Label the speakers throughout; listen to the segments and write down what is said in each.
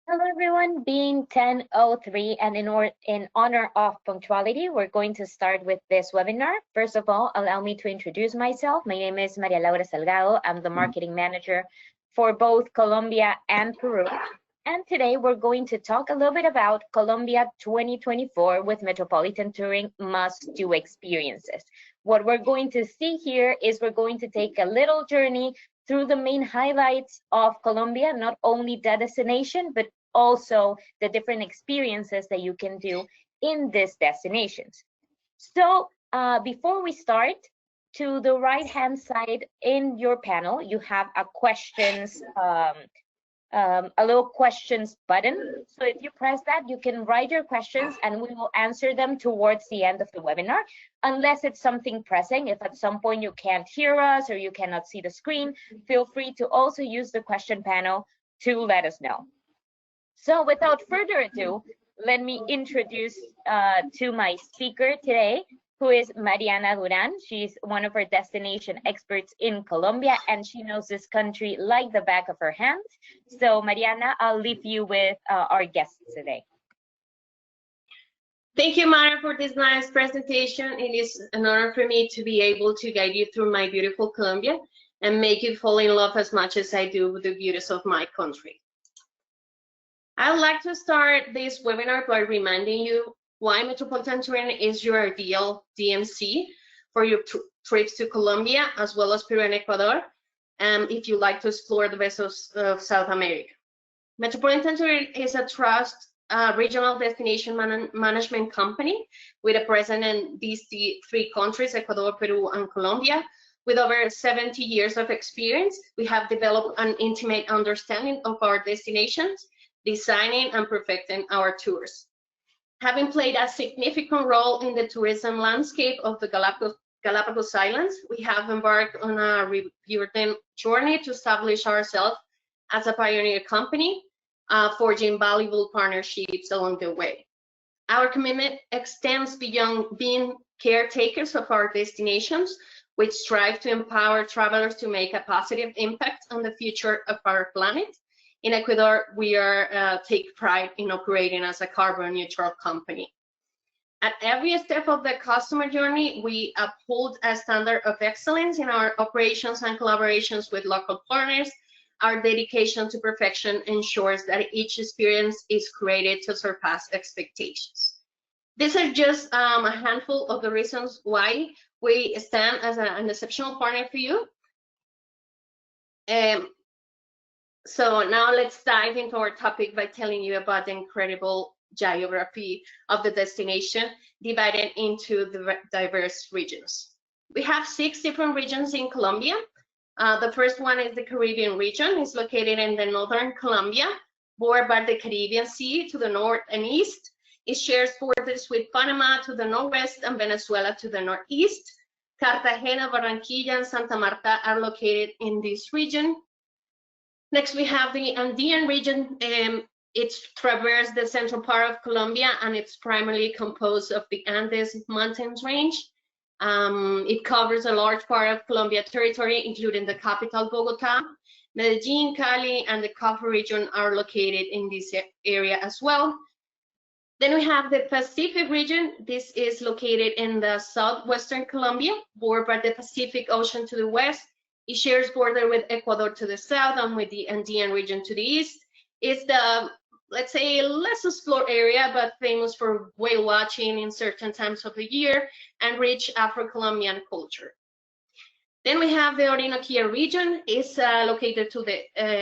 Speaker 1: Hello everyone, being 10:03 and in honor of punctuality, we're going to start with this webinar. First of all, allow me to introduce myself. My name is Maria Laura Salgado. I'm the marketing manager for both Colombia and Peru. And today we're going to talk a little bit about Colombia 2024 with Metropolitan Touring must-do experiences. What we're going to see here is we're going to take a little journey through the main highlights of Colombia, not only the destination, but also the different experiences that you can do in these destinations. So before we start, to the right-hand side in your panel, you have a questions, a little questions button. So if you press that, you can write your questions and we will answer them towards the end of the webinar, unless it's something pressing. If at some point you can't hear us or you cannot see the screen, feel free to also use the question panel to let us know. So without further ado, let me introduce to my speaker today, who is Mariana Duran. She's one of our destination experts in Colombia, and she knows this country like the back of her hand. So Mariana, I'll leave you with our guests today.
Speaker 2: Thank you, Mara, for this nice presentation. It is an honor for me to be able to guide you through my beautiful Colombia and make you fall in love as much as I do with the beauties of my country. I would like to start this webinar by reminding you why Metropolitan Touring is your ideal DMC for your trips to Colombia, as well as Peru and Ecuador, if you like to explore the best of South America. Metropolitan Touring is a trust regional destination management company with a presence in these three countries, Ecuador, Peru, and Colombia. With over 70 years of experience, we have developed an intimate understanding of our destinations, designing and perfecting our tours. Having played a significant role in the tourism landscape of the Galapagos Islands, we have embarked on a rewarding journey to establish ourselves as a pioneer company, forging valuable partnerships along the way. Our commitment extends beyond being caretakers of our destinations, which strive to empower travelers to make a positive impact on the future of our planet. In Ecuador, we take pride in operating as a carbon neutral company. At every step of the customer journey, we uphold a standard of excellence in our operations and collaborations with local partners. Our dedication to perfection ensures that each experience is created to surpass expectations. These are just a handful of the reasons why we stand as an exceptional partner for you. So now let's dive into our topic by telling you about the incredible geography of the destination divided into the diverse regions. We have 6 different regions in Colombia. The first one is the Caribbean region. It's located in the northern Colombia, bordered by the Caribbean Sea to the north and east. It shares borders with Panama to the northwest and Venezuela to the northeast. Cartagena, Barranquilla, and Santa Marta are located in this region. Next, we have the Andean region. It traverses the central part of Colombia, and it's primarily composed of the Andes mountains range. It covers a large part of Colombia territory, including the capital, Bogotá. Medellin, Cali, and the Cauca region are located in this area as well. Then we have the Pacific region. This is located in the southwestern Colombia, bordered by the Pacific Ocean to the west. It shares border with Ecuador to the south and with the Andean region to the east. It's the, let's say, less explored area, but famous for whale watching in certain times of the year and rich Afro-Colombian culture. Then we have the Orinoquia region. It's located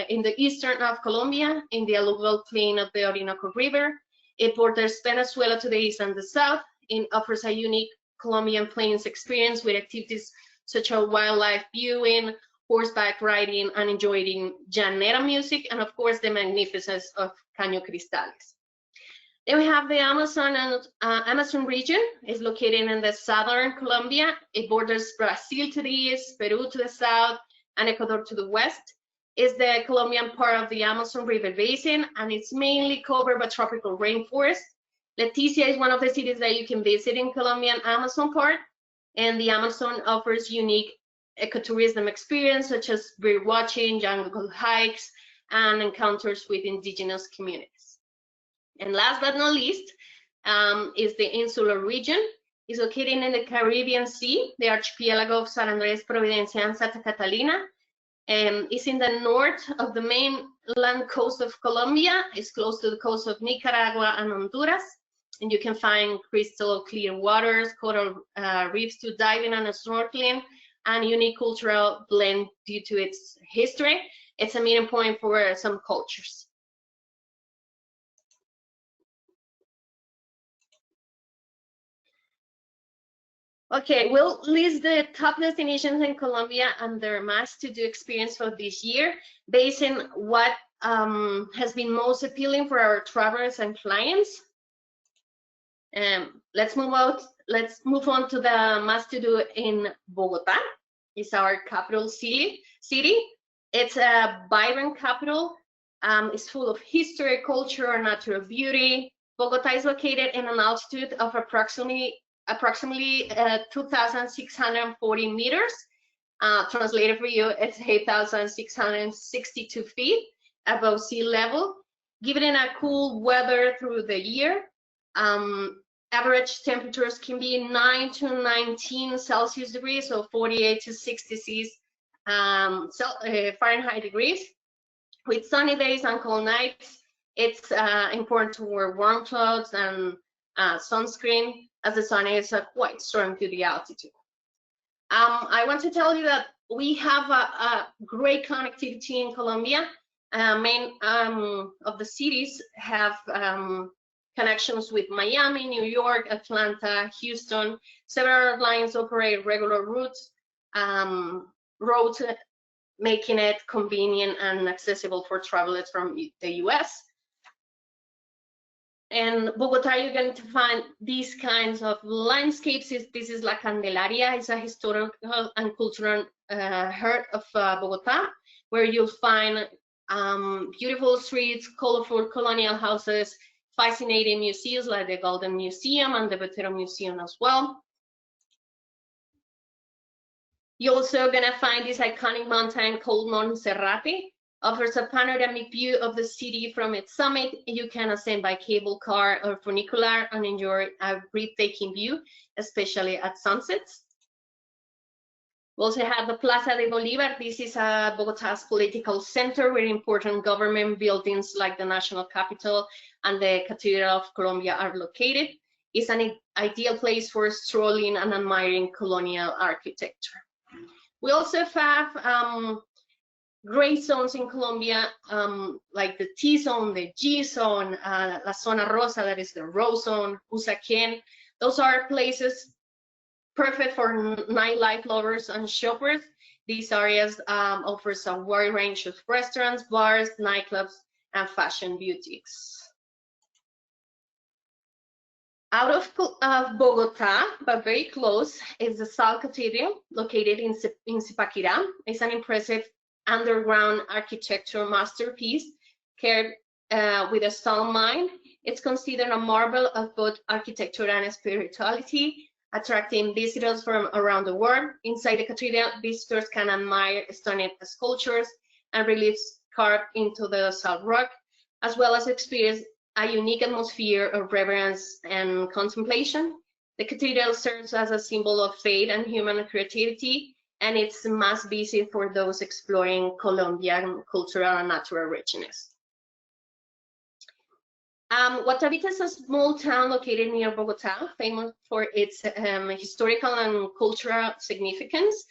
Speaker 2: in the eastern of Colombia, in the alluvial plain of the Orinoco River. It borders Venezuela to the east and the south. It offers a unique Colombian plains experience with activities such as wildlife viewing, horseback riding, and enjoying llanera music, and of course the magnificence of Caño Cristales. Then we have the Amazon region. It's located in the southern Colombia. It borders Brazil to the east, Peru to the south, and Ecuador to the west. It's the Colombian part of the Amazon River Basin, and it's mainly covered by tropical rainforest. Leticia is one of the cities that you can visit in Colombian Amazon part, and the Amazon offers unique ecotourism experience such as bird watching, jungle hikes, and encounters with indigenous communities. And last but not least is the insular region. It's located in the Caribbean Sea, the archipelago of San Andres, Providencia, and Santa Catalina. It's in the north of the mainland coast of Colombia. It's close to the coast of Nicaragua and Honduras. And you can find crystal clear waters, coral reefs to diving and snorkeling, and unique cultural blend due to its history. It's a meeting point for some cultures. Okay, we'll list the top destinations in Colombia and their must-to-do experience for this year, based on what has been most appealing for our travelers and clients. Let's move on to the must-to-do in Bogotá. It's our capital city. It's a vibrant capital. It's full of history, culture, and natural beauty. Bogotá is located in an altitude of approximately 2,640 meters. Translated for you, it's 8,662 feet above sea level, giving it a cool weather through the year. Average temperatures can be 9 to 19 Celsius degrees, so 48 to 66 Fahrenheit degrees. With sunny days and cold nights, it's important to wear warm clothes and sunscreen, as the sun is quite strong to the altitude. I want to tell you that we have a great connectivity in Colombia. Main of the cities have connections with Miami, New York, Atlanta, Houston. Several lines operate regular routes, making it convenient and accessible for travelers from the US. In Bogotá, you're going to find these kinds of landscapes. This is La Candelaria. It's a historical and cultural heart of Bogotá, where you'll find beautiful streets, colorful colonial houses, fascinating museums like the Golden Museum and the Botero Museum as well. You're also gonna find this iconic mountain called Monserrate. Offers a panoramic view of the city from its summit. You can ascend by cable car or funicular and enjoy a breathtaking view, especially at sunsets. We also have the Plaza de Bolívar. This is Bogotá's political center, where important government buildings like the National Capitol and the Cathedral of Colombia are located. It's an ideal place for strolling and admiring colonial architecture. We also have great zones in Colombia, like the T zone, the G zone, La Zona Rosa, that is the Rose zone, Usaquén. Those are places perfect for nightlife lovers and shoppers. These areas offers a wide range of restaurants, bars, nightclubs, and fashion boutiques. Out of Bogotá, but very close, is the Sal Cathedral, located in Zipaquirá. It's an impressive underground architectural masterpiece carved with a stone mine. It's considered a marvel of both architecture and spirituality, attracting visitors from around the world. Inside the cathedral, visitors can admire stunning sculptures and reliefs carved into the salt rock, as well as experience a unique atmosphere of reverence and contemplation. The cathedral serves as a symbol of faith and human creativity, and it's must visit for those exploring Colombian cultural and natural richness. Guatavita is a small town located near Bogotá, famous for its historical and cultural significance,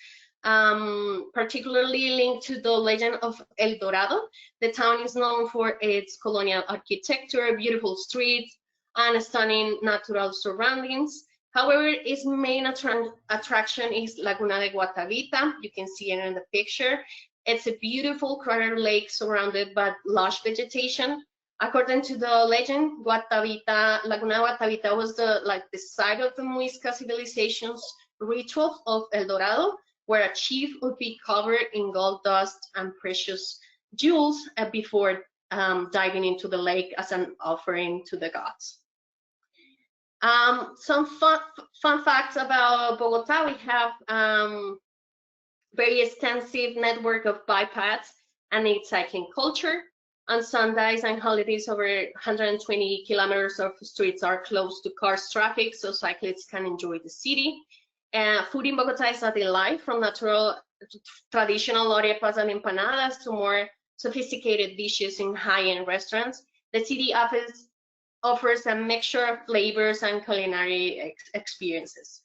Speaker 2: particularly linked to the legend of El Dorado. The town is known for its colonial architecture, beautiful streets, and stunning natural surroundings. However, its main attraction is Laguna de Guatavita. You can see it in the picture. It's a beautiful crater lake surrounded by lush vegetation. According to the legend, Laguna Guatavita was the site of the Muisca civilization's ritual of El Dorado, where a chief would be covered in gold dust and precious jewels before diving into the lake as an offering to the gods. Some fun facts about Bogotá. We have very extensive network of bike paths and its hiking culture. On Sundays and holidays, over 120 kilometers of streets are closed to cars traffic, so cyclists can enjoy the city. Food in Bogotá is a delight, from natural, traditional arepas and empanadas to more sophisticated dishes in high-end restaurants. The city offers a mixture of flavors and culinary experiences.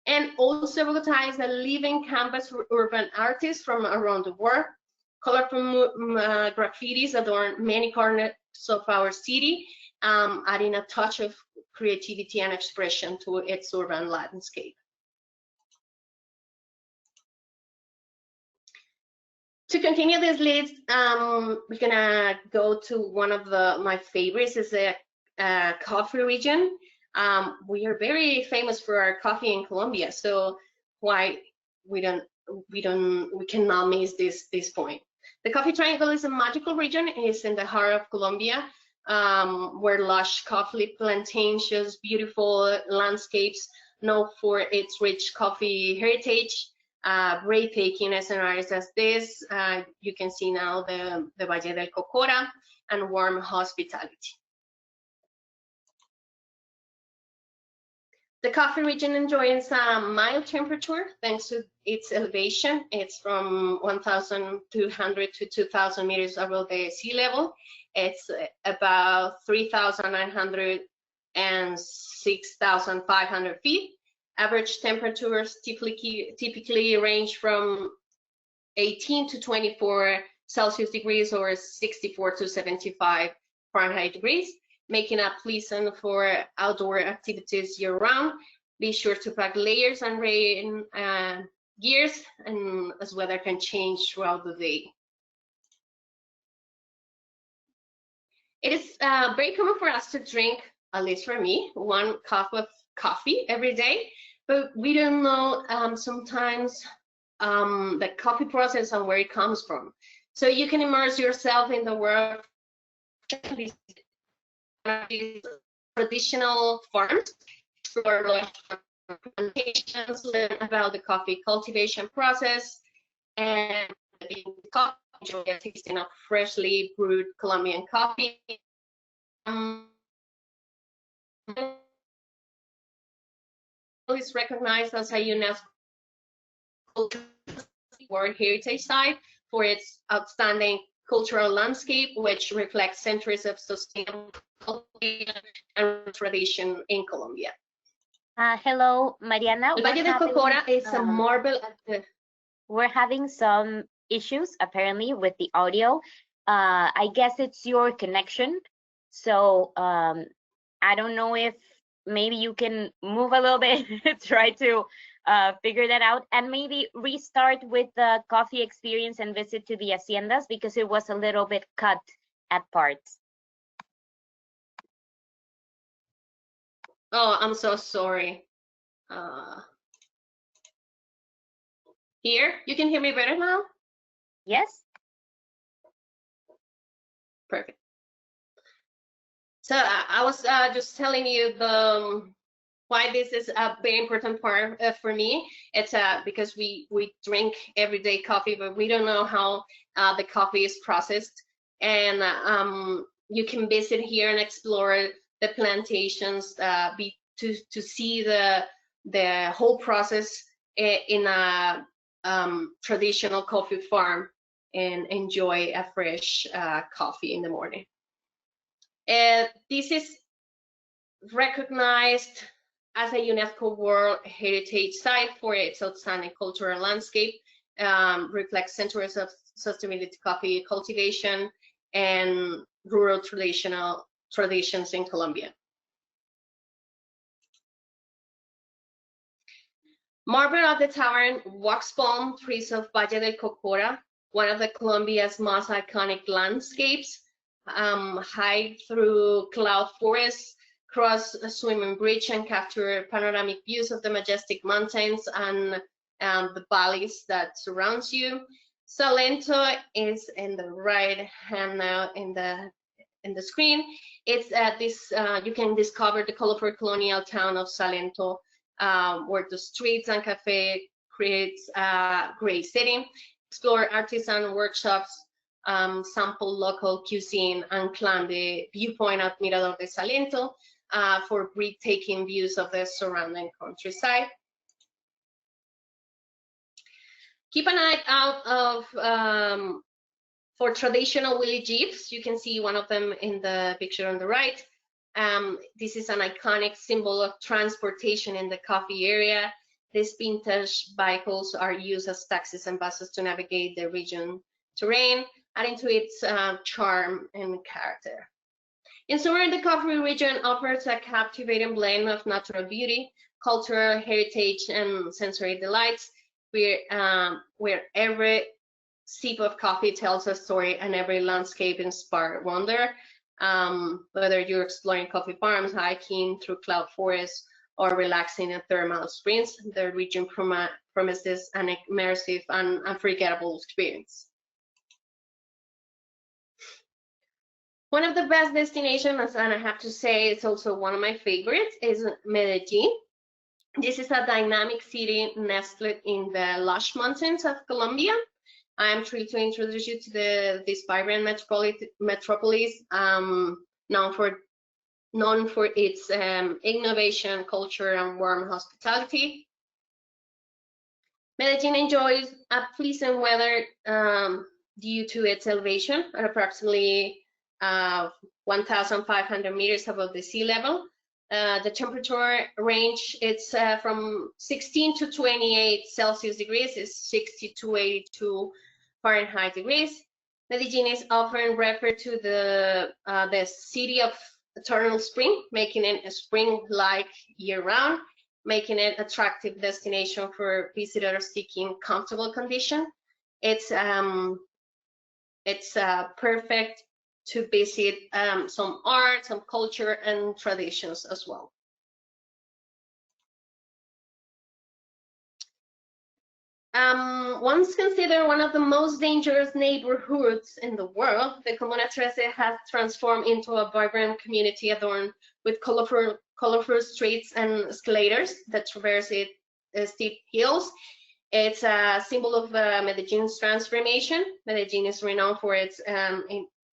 Speaker 2: And also, Bogotá is a living canvas for urban artists from around the world. Colorful graffitis adorn many corners of our city, adding a touch of creativity and expression to its urban landscape. To continue this list, we're gonna go to one of my favorites, is the coffee region. We are very famous for our coffee in Colombia, so why we cannot miss this point. The Coffee Triangle is a magical region. It is in the heart of Colombia, where lush coffee plantations, beautiful landscapes, known for its rich coffee heritage, breathtaking scenarios as this. You can see now the Valle del Cocora, and warm hospitality. The coffee region enjoys a mild temperature thanks to its elevation. It's from 1,200 to 2,000 meters above the sea level. It's about 3,900 and 6,500 feet. Average temperatures typically range from 18 to 24 Celsius degrees, or 64 to 75 Fahrenheit degrees, making it pleasant for outdoor activities year-round. Be sure to pack layers and rain gears, and as weather can change throughout the day. It is very common for us to drink, at least for me, 1 cup of coffee every day, but we don't know sometimes the coffee process and where it comes from. So you can immerse yourself in the world of these traditional farms, explore plantations, learn about the coffee cultivation process, and enjoy a tasting of freshly brewed Colombian coffee. Is recognized as a UNESCO World Heritage Site for its outstanding cultural landscape, which reflects centuries of sustainable cultivation and tradition in Colombia.
Speaker 1: Hello, Mariana.
Speaker 2: El Valle del Cocora is a marble at the...
Speaker 1: We're having some issues apparently with the audio. I guess it's your connection. So I don't know if maybe you can move a little bit, try to figure that out, and maybe restart with the coffee experience and visit to the haciendas, because it was a little bit cut at parts.
Speaker 2: Oh, I'm so sorry. Here, you can hear me better now?
Speaker 1: Yes.
Speaker 2: Perfect. So I was just telling you why this is a very important part for me. It's because we drink everyday coffee, but we don't know how the coffee is processed. And you can visit here and explore the plantations, to see the whole process in a traditional coffee farm, and enjoy a fresh coffee in the morning. This is recognized as a UNESCO World Heritage Site for its outstanding cultural landscape, reflects centuries of sustainability coffee cultivation and rural traditions in Colombia. Marble of the Tavern, wax palm trees of Valle del Cocora, one of the Colombia's most iconic landscapes, hike through cloud forests, cross a swimming bridge, and capture panoramic views of the majestic mountains and the valleys that surrounds you. Salento is in the right hand now in the screen. It's you can discover the colorful colonial town of Salento, where the streets and cafe creates a great setting. Explore artisan workshops sample local cuisine, and climb the viewpoint at Mirador de Salento for breathtaking views of the surrounding countryside. Keep an eye out of for traditional Willy Jeeps. You can see one of them in the picture on the right. This is an iconic symbol of transportation in the coffee area. These vintage vehicles are used as taxis and buses to navigate the region terrain, adding to its charm and character. In summer, the coffee region offers a captivating blend of natural beauty, cultural heritage, and sensory delights, where every sip of coffee tells a story and every landscape inspires wonder. Whether you're exploring coffee farms, hiking through cloud forests, or relaxing in thermal springs, the region promises an immersive and unforgettable experience. One of the best destinations, and I have to say it's also one of my favorites, is Medellin. This is a dynamic city nestled in the lush mountains of Colombia. I'm thrilled to introduce you to this vibrant metropolis, known for its innovation, culture, and warm hospitality. Medellin enjoys a pleasant weather due to its elevation at approximately 1,500 meters above the sea level. The temperature range it's from 16 to 28 Celsius degrees, is 60 to 82 Fahrenheit degrees. Medellin is often referred to the city of eternal spring, making it a spring-like year-round, making it an attractive destination for visitors seeking comfortable condition. It's perfect to visit some art, some culture, and traditions as well. Once considered one of the most dangerous neighborhoods in the world, the Comuna 13 has transformed into a vibrant community adorned with colorful streets and escalators that traverse steep hills. It's a symbol of Medellin's transformation. Medellin is renowned for its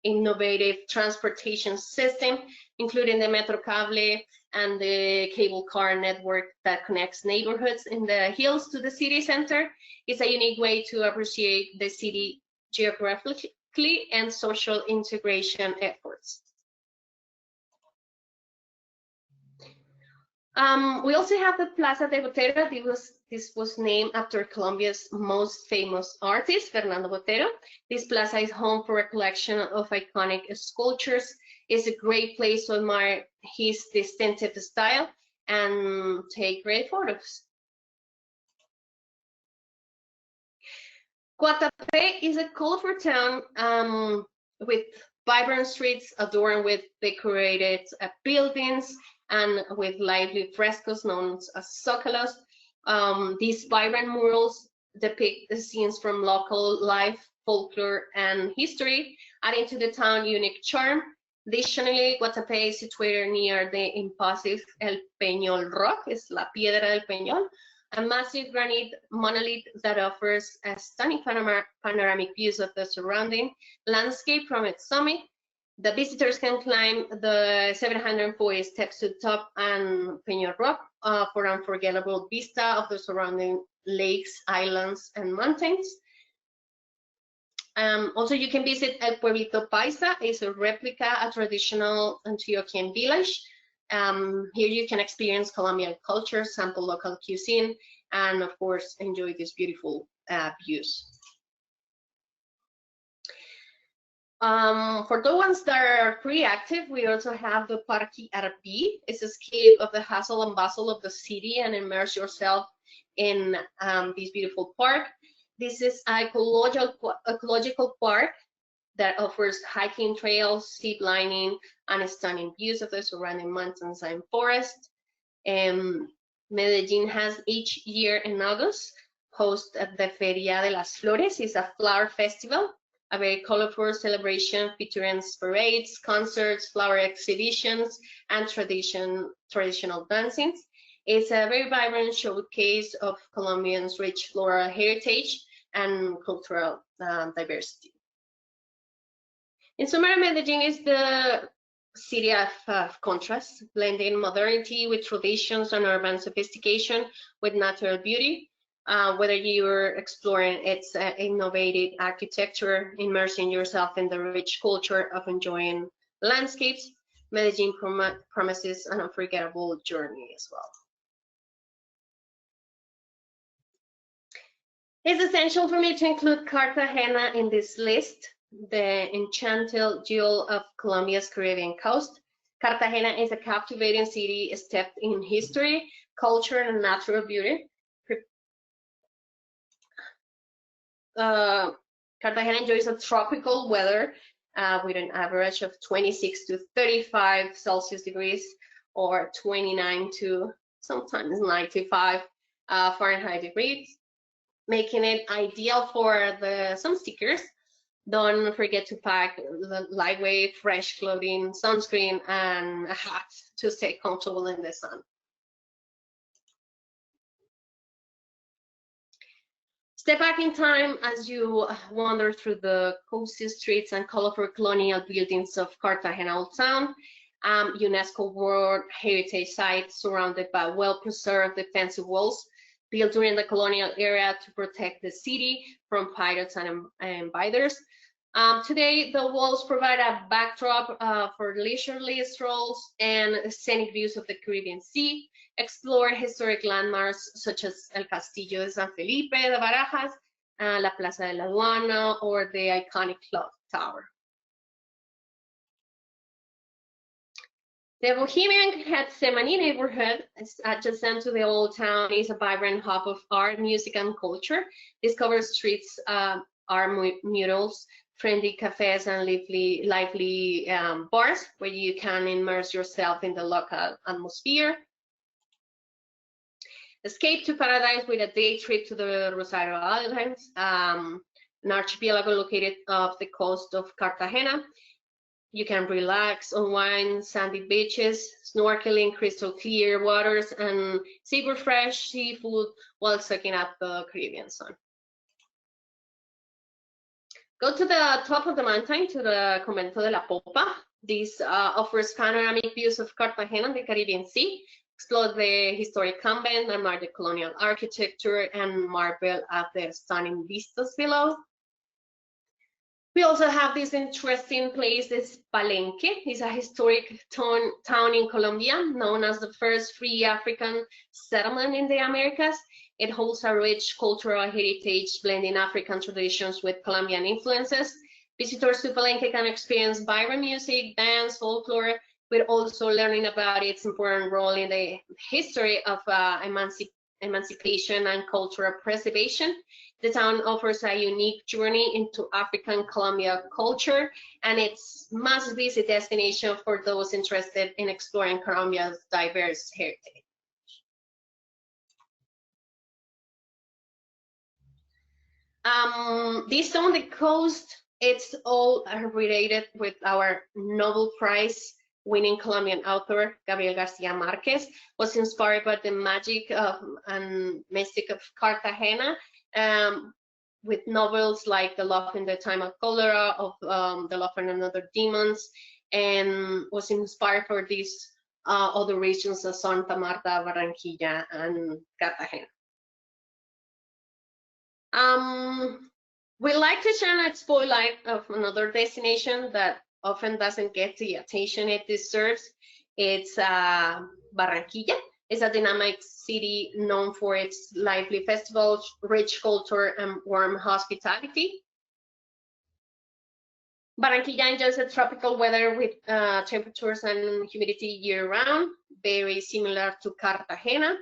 Speaker 2: innovative transportation system, including the Metrocable and the cable car network that connects neighborhoods in the hills to the city center. It's a unique way to appreciate the city geographically and social integration efforts. We also have the Plaza de Botero. This was named after Colombia's most famous artist, Fernando Botero. This plaza is home for a collection of iconic sculptures. It's a great place to admire his distinctive style and take great photos. Guatapé is a colorful town with vibrant streets adorned with decorated buildings and with lively frescoes known as zócalos. These vibrant murals depict the scenes from local life, folklore, and history, adding to the town's unique charm. Additionally, Guatapé is situated near the imposing El Peñol Rock, es la Piedra del Peñol, a massive granite monolith that offers a stunning panoramic views of the surrounding landscape from its summit. The visitors can climb the 740 steps to the top and Peñol Rock for an unforgettable vista of the surrounding lakes, islands, and mountains. Also, you can visit El Pueblito Paisa. It's a replica, a traditional Antiochian village. Here you can experience Colombian culture, sample local cuisine, and of course, enjoy these beautiful views. For the ones that are pretty active, we also have the Parque Arpi. It's a escape of the hustle and bustle of the city and immerse yourself in this beautiful park. This is an ecological park that offers hiking trails, zip lining, and stunning views of the surrounding mountains and forests. Medellin has each year in August host the Feria de las Flores. It's a flower festival, a very colorful celebration featuring parades, concerts, flower exhibitions, and traditional dancings. It's a very vibrant showcase of Colombians' rich floral heritage and cultural diversity. In summary, Medellin is the city of contrast, blending modernity with traditions and urban sophistication with natural beauty. Whether you're exploring its innovative architecture, immersing yourself in the rich culture of enjoying landscapes, Medellin promises an unforgettable journey as well. It's essential for me to include Cartagena in this list, the enchanted jewel of Colombia's Caribbean coast. Cartagena is a captivating city steeped in history, culture, and natural beauty. Cartagena enjoys a tropical weather with an average of 26 to 35 Celsius degrees or 29 to sometimes 95 Fahrenheit degrees, making it ideal for the sun seekers. Don't forget to pack lightweight, fresh clothing, sunscreen, and a hat to stay comfortable in the sun. Step back in time as you wander through the cozy streets and colorful colonial buildings of Cartagena Old Town, UNESCO World Heritage Site surrounded by well-preserved defensive walls built during the colonial era to protect the city from pirates and invaders. Today, the walls provide a backdrop for leisurely strolls and scenic views of the Caribbean Sea, explore historic landmarks such as El Castillo de San Felipe de Barajas, La Plaza de la Aduana, or the iconic Clock Tower. The Bohemian Gethsemane neighborhood, adjacent to the Old Town, is a vibrant hub of art, music, and culture. Discover streets, art murals, friendly cafes, and lively bars where you can immerse yourself in the local atmosphere. Escape to paradise with a day trip to the Rosario Islands, an archipelago located off the coast of Cartagena. You can relax, unwind, sandy beaches, snorkeling, crystal clear waters, and savor fresh seafood while soaking up the Caribbean sun. Go to the top of the mountain, to the Convento de la Popa. This offers panoramic views of Cartagena and the Caribbean Sea. Explore the historic convent, admire the colonial architecture, and marvel at the stunning vistas below. We also have this interesting place, this Palenque. It's a historic town in Colombia, known as the first free African settlement in the Americas. It holds a rich cultural heritage, blending African traditions with Colombian influences. Visitors to Palenque can experience vibrant music, dance, folklore, but also learning about its important role in the history of emancipation and cultural preservation. The town offers a unique journey into African Colombia culture, and it's a must-visit destination for those interested in exploring Colombia's diverse heritage. This on the coast, it's all related with our Nobel Prize winning Colombian author Gabriel Garcia Marquez. Was inspired by the magic and mystic of Cartagena, with novels like The Love in the Time of Cholera, of The Love and Other Demons, and was inspired for these other regions of Santa Marta, Barranquilla, and Cartagena. We like to shine a spotlight of another destination that often doesn't get the attention it deserves. It's Barranquilla. It's a dynamic city known for its lively festivals, rich culture, and warm hospitality. Barranquilla enjoys a tropical weather with temperatures and humidity year-round, very similar to Cartagena.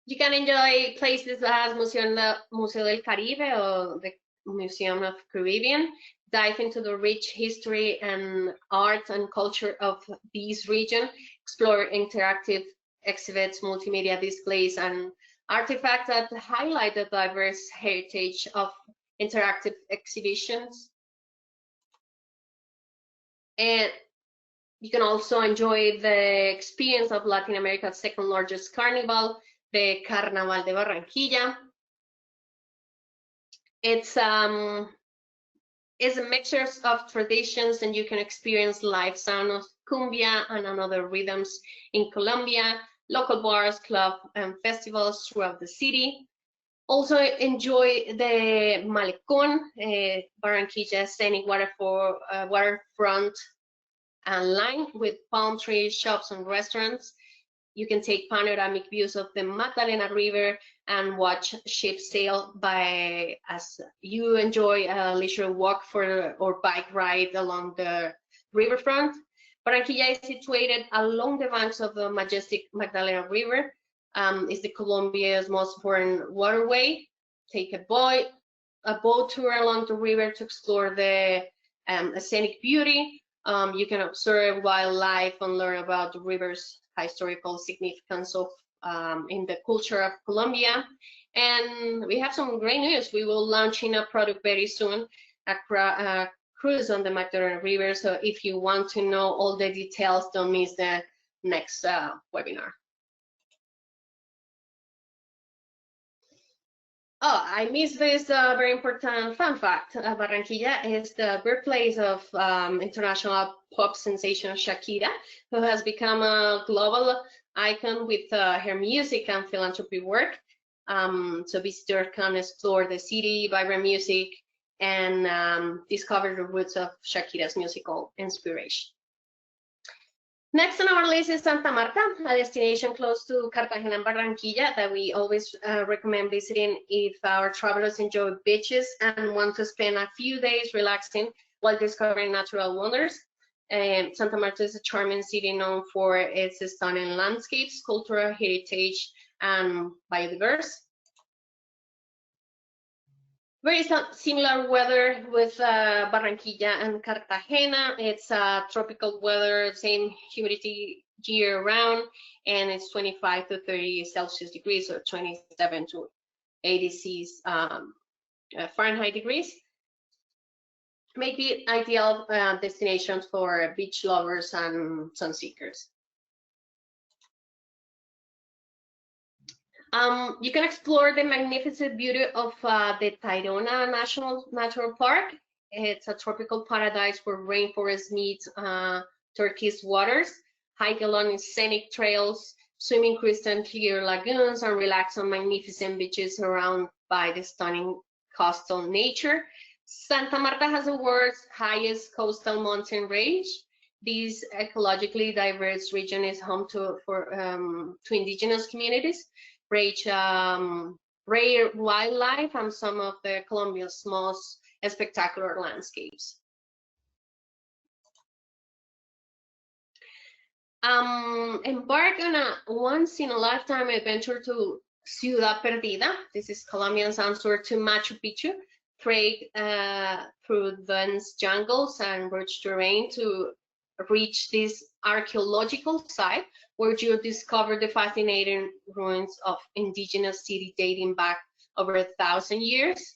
Speaker 2: You can enjoy places as Museo del Caribe or the Museum of Caribbean. Dive into the rich history and art and culture of this region. Explore interactive exhibits, multimedia displays, and artifacts that highlight the diverse heritage of interactive exhibitions. And you can also enjoy the experience of Latin America's second largest carnival, the Carnaval de Barranquilla. It's a mixture of traditions, and you can experience live sound of cumbia and another rhythms in Colombia, local bars, clubs, and festivals throughout the city. Also enjoy the Malecón, Barranquilla scenic waterfront and line with palm trees, shops, and restaurants. You can take panoramic views of the Magdalena River and watch ships sail by as you enjoy a leisure walk or bike ride along the riverfront. Barranquilla is situated along the banks of the majestic Magdalena River. It's the Colombia's most important waterway. Take a boat tour along the river to explore the scenic beauty. You can observe wildlife and learn about the river's historical significance of in the culture of Colombia. And we have some great news. We will launching a product very soon, a cruise on the Magdalena River. So if you want to know all the details, don't miss the next webinar. Oh, I missed this very important fun fact. Barranquilla is the birthplace of international pop sensation Shakira, who has become a global icon with her music and philanthropy work. So visitors can explore the city, vibrant music, and discover the roots of Shakira's musical inspiration. Next on our list is Santa Marta, a destination close to Cartagena and Barranquilla that we always recommend visiting if our travelers enjoy beaches and want to spend a few days relaxing while discovering natural wonders. Santa Marta is a charming city known for its stunning landscapes, cultural heritage, and biodiverse. Very similar weather with Barranquilla and Cartagena. It's tropical weather, same humidity year round, and it's 25 to 30 Celsius degrees, or 27 to 86 Fahrenheit degrees. Make it ideal destination for beach lovers and sun seekers. You can explore the magnificent beauty of the Tayrona Natural Park. It's a tropical paradise where rainforest meets turquoise waters, hike along scenic trails, swim in crystal clear lagoons, and relax on magnificent beaches surrounded by the stunning coastal nature. Santa Marta has the world's highest coastal mountain range. This ecologically diverse region is home to indigenous communities, rich rare wildlife, and some of Colombia's most spectacular landscapes. Embark on a once-in-a-lifetime adventure to Ciudad Perdida. This is Colombia's answer to Machu Picchu. Trek through dense jungles and rich terrain to reach this archaeological site, where you discover the fascinating ruins of indigenous city dating back over 1,000 years.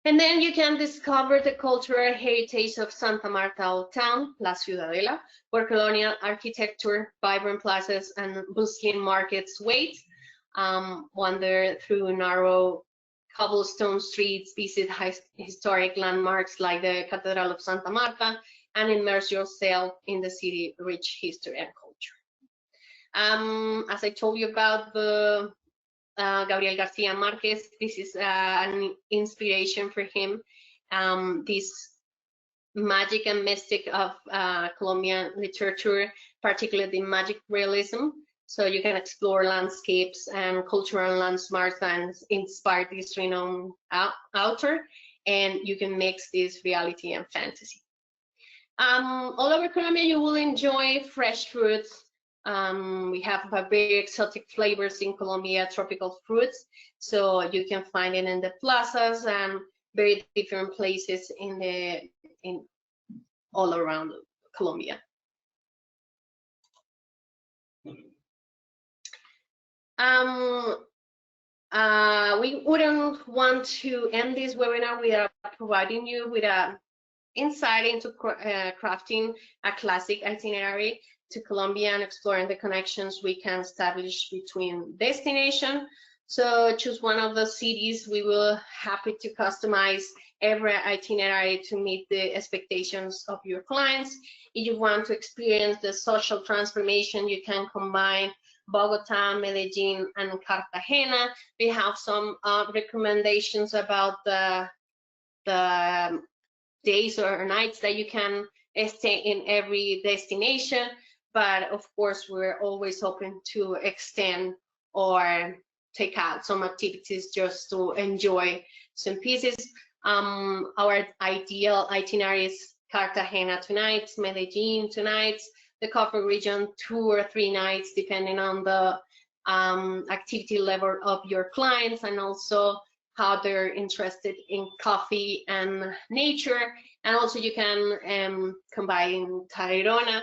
Speaker 2: And then you can discover the cultural heritage of Santa Marta Old Town, La Ciudadela, where colonial architecture, vibrant plazas, and bustling markets wait. Wander through narrow cobblestone streets, visit historic landmarks like the Cathedral of Santa Marta, and immerse yourself in the city's rich history and culture. As I told you about the Gabriel Garcia Marquez, this is an inspiration for him. This magic and mystic of Colombian literature, particularly the magic realism. So you can explore landscapes and cultural landmarks and inspire this renowned author, and you can mix this reality and fantasy. All over Colombia, you will enjoy fresh fruits. We have very exotic flavors in Colombia, tropical fruits. So you can find it in the plazas and very different places in all around Colombia. We wouldn't want to end this webinar without providing you with an insight into crafting a classic itinerary to Colombia and exploring the connections we can establish between destinations. So choose one of the cities. We will happy to customize every itinerary to meet the expectations of your clients. If you want to experience the social transformation, you can combine Bogotá, Medellin, and Cartagena. We have some recommendations about the days or nights that you can stay in every destination, but of course we're always open to extend or take out some activities just to enjoy some pieces. Our ideal itinerary is Cartagena 2 nights, Medellin 2 nights, the cover region 2 or 3 nights, depending on the activity level of your clients, and also how they're interested in coffee and nature. And also you can combine Tayrona.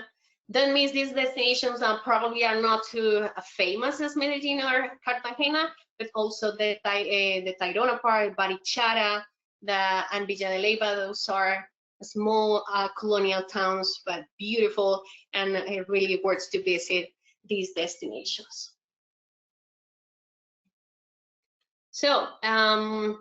Speaker 2: That means these destinations probably are not too famous as Medellin or Cartagena, but also the Tayrona part, Barichara, and Villa de Leyva. Those are small colonial towns, but beautiful, and it really worth to visit these destinations. So now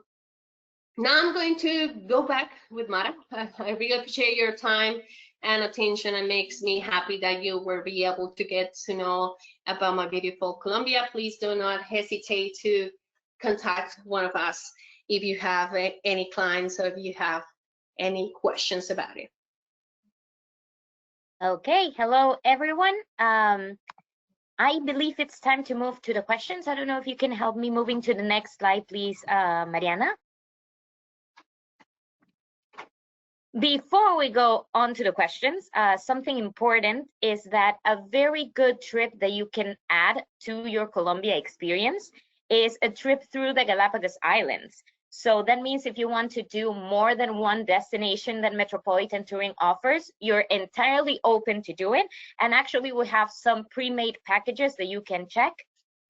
Speaker 2: I'm going to go back with Mara. I really appreciate your time and attention. It makes me happy that you will be able to get to know about my beautiful Colombia. Please do not hesitate to contact one of us if you have any clients or if you have any questions about it.
Speaker 1: Okay, hello everyone. I believe it's time to move to the questions. I don't know if you can help me moving to the next slide, please, Mariana. Before we go on to the questions, something important is that a very good trip that you can add to your Colombia experience is a trip through the Galapagos Islands. So that means if you want to do more than one destination that Metropolitan Touring offers, you're entirely open to do it. And actually we have some pre-made packages that you can check,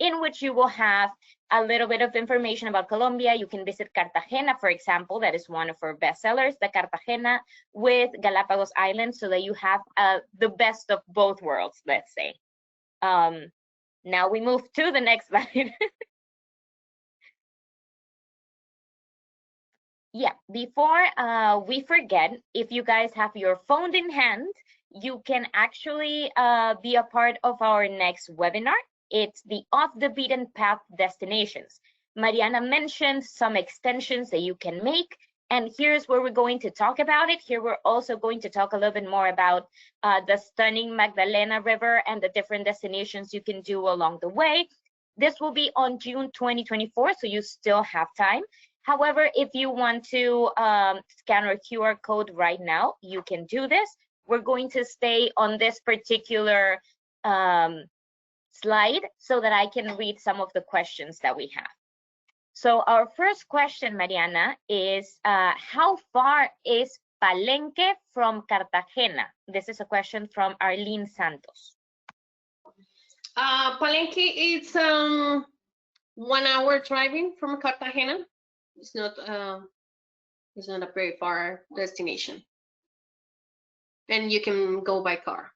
Speaker 1: in which you will have a little bit of information about Colombia. You can visit Cartagena, for example, that is one of our bestsellers, the Cartagena with Galapagos Islands, so that you have the best of both worlds, let's say. Now we move to the next slide. Yeah, before we forget, if you guys have your phone in hand, you can actually be a part of our next webinar. It's the Off the Beaten Path Destinations. Mariana mentioned some extensions that you can make, and here's where we're going to talk about it. Here we're also going to talk a little bit more about the stunning Magdalena River and the different destinations you can do along the way. This will be on June 2024, so you still have time. However, if you want to scan our QR code right now, you can do this. We're going to stay on this particular slide so that I can read some of the questions that we have. So our first question, Mariana, is how far is Palenque from Cartagena? This is a question from Arlene Santos.
Speaker 2: Palenque is 1 hour driving from Cartagena. It's not a very far destination, and you can go by car.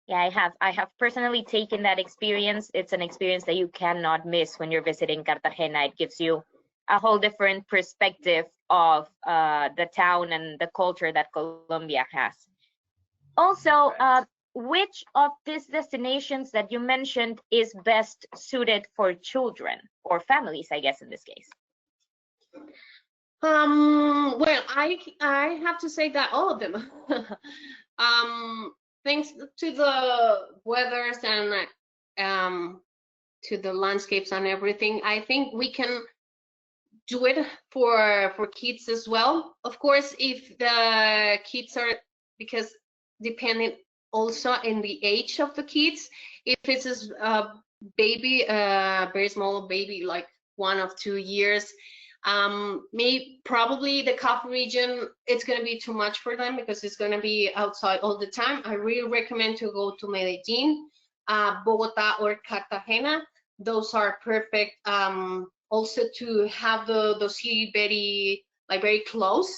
Speaker 1: Yeah, I have personally taken that experience. It's an experience that you cannot miss when you're visiting Cartagena. It gives you a whole different perspective of the town and the culture that Colombia has. Also, which of these destinations that you mentioned is best suited for children or families, I guess, in this case?
Speaker 2: Well, I have to say that all of them. Thanks to the weathers and to the landscapes and everything, I think we can do it for kids as well. Of course, if the kids are, because depending also in the age of the kids, if it's a baby, very small baby, like 1 or 2 years, probably the cover region, it's going to be too much for them because it's going to be outside all the time. I really recommend to go to Medellin, Bogotá, or Cartagena. Those are perfect. Also to have the city very close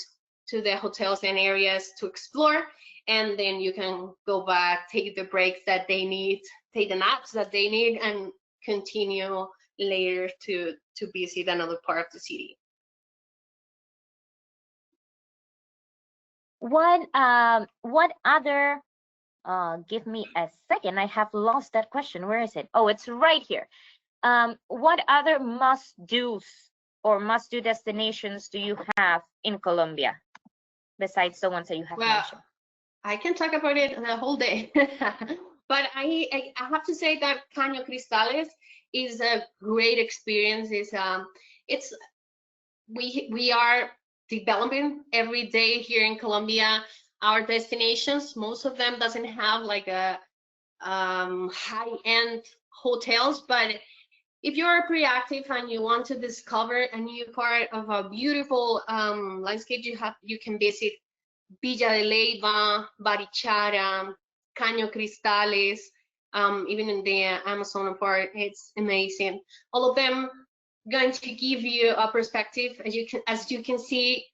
Speaker 2: to the hotels and areas to explore, and then you can go back, take the breaks that they need, take the naps that they need, and continue later to visit another part of the city.
Speaker 1: What other, give me a second, I have lost that question. Where is it? Oh, it's right here. What other must-dos or must-do destinations do you have in Colombia besides the ones that you have mentioned?
Speaker 2: I can talk about it the whole day, but I have to say that Caño Cristales is a great experience. It's we are developing every day here in Colombia our destinations. Most of them doesn't have like a high-end hotels, but if you are pretty active and you want to discover a new part of a beautiful landscape, you can visit Villa de Leyva, Barichara, Caño Cristales, even in the Amazon part, it's amazing. All of them going to give you a perspective. As you can see,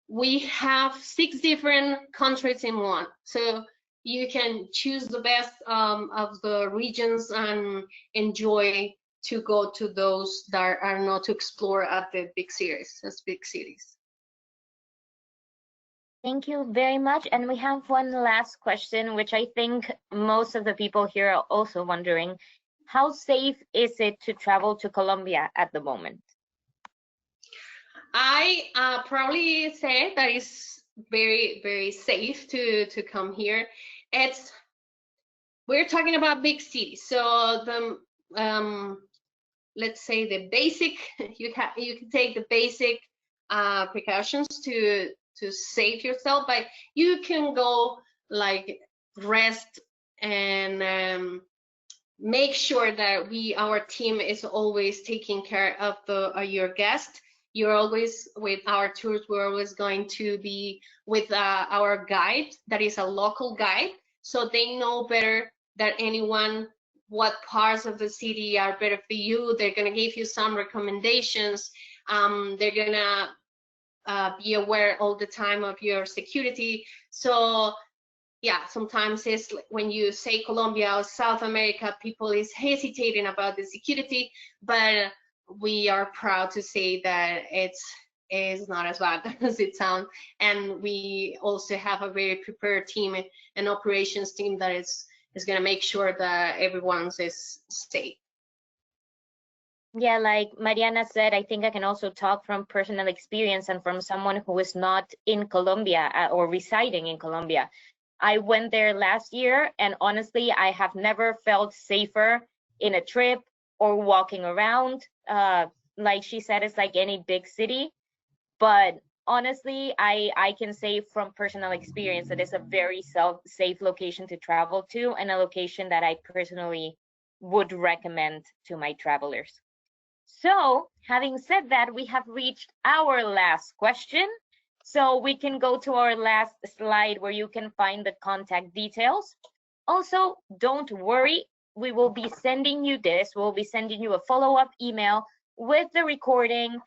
Speaker 2: we have 6 different countries in one. So you can choose the best of the regions and enjoy to go to those that are not to explore at the big cities.
Speaker 1: Thank you very much. And we have one last question, which I think most of the people here are also wondering. How safe is it to travel to Colombia at the moment?
Speaker 2: I probably say that it's very, very safe to come here. We're talking about big cities, so the let's say the basic, you can take the basic precautions to save yourself, but you can go like rest and make sure that our team is always taking care of your guest. You're always with our tours, we're always going to be with our guide that is a local guide, so they know better than anyone what parts of the city are better for you. They're going to give you some recommendations. They're going to be aware all the time of your security. So yeah, sometimes it's when you say Colombia or South America, people is hesitating about the security, but we are proud to say that it's not as bad as it sounds. And we also have a very prepared team and operations team that is going to make sure that everyone's is safe.
Speaker 1: Yeah, like Mariana said, I think I can also talk from personal experience and from someone who is not in Colombia or residing in Colombia. I went there last year, and honestly, I have never felt safer in a trip or walking around. Like she said, it's like any big city, but honestly, I can say from personal experience that it's a very safe location to travel to, and a location that I personally would recommend to my travelers. So having said that, we have reached our last question. So we can go to our last slide where you can find the contact details. Also, don't worry, we will be sending you this. We'll be sending you a follow-up email with the recording,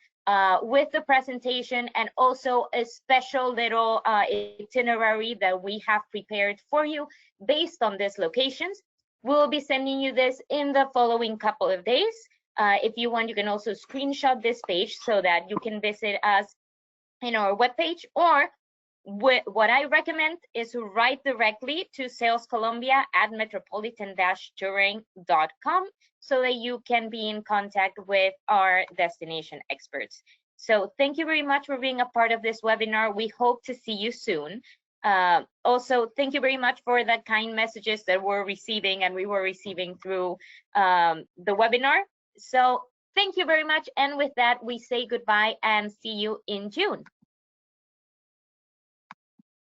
Speaker 1: with the presentation, and also a special little itinerary that we have prepared for you based on these locations. We'll be sending you this in the following couple of days. If you want, you can also screenshot this page so that you can visit us in our webpage, or what I recommend is to write directly to salescolombia@metropolitan-touring.com so that you can be in contact with our destination experts. So thank you very much for being a part of this webinar. We hope to see you soon. Also, thank you very much for the kind messages that we're receiving and we were receiving through the webinar. So thank you very much. And with that, we say goodbye and see you in June.